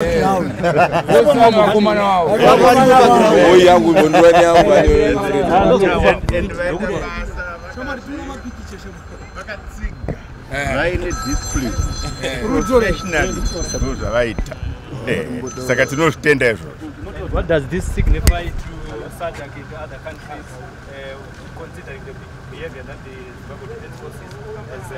What does this signify to SADC in other countries, considering the behavior that the Zimbabwean Defence Forces has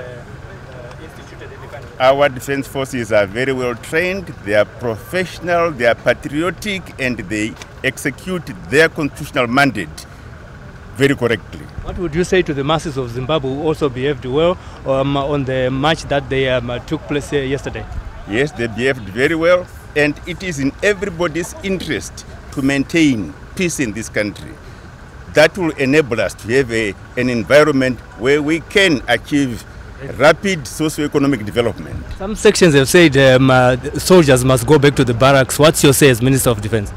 instituted in the country? Our defense forces are very well trained, they are professional, they are patriotic, and they execute their constitutional mandate very correctly. What would you say to the masses of Zimbabwe who also behaved well on the march that they took place yesterday? Yes, they behaved very well, and it is in everybody's interest to maintain peace in this country. That will enable us to have an environment where we can achieve rapid socio-economic development. Some sections have said soldiers must go back to the barracks. What's your say as Minister of Defence?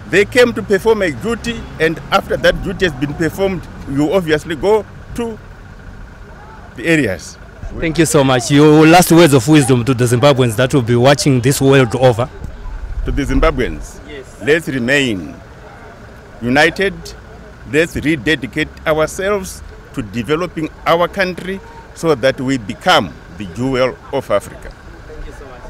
They came to perform a duty, and after that duty has been performed, you obviously go to the areas. Thank you so much. Your last words of wisdom to the Zimbabweans that will be watching this world over? To the Zimbabweans, yes. Let's remain united. Let's rededicate ourselves to developing our country so that we become the jewel of Africa. Thank you so much.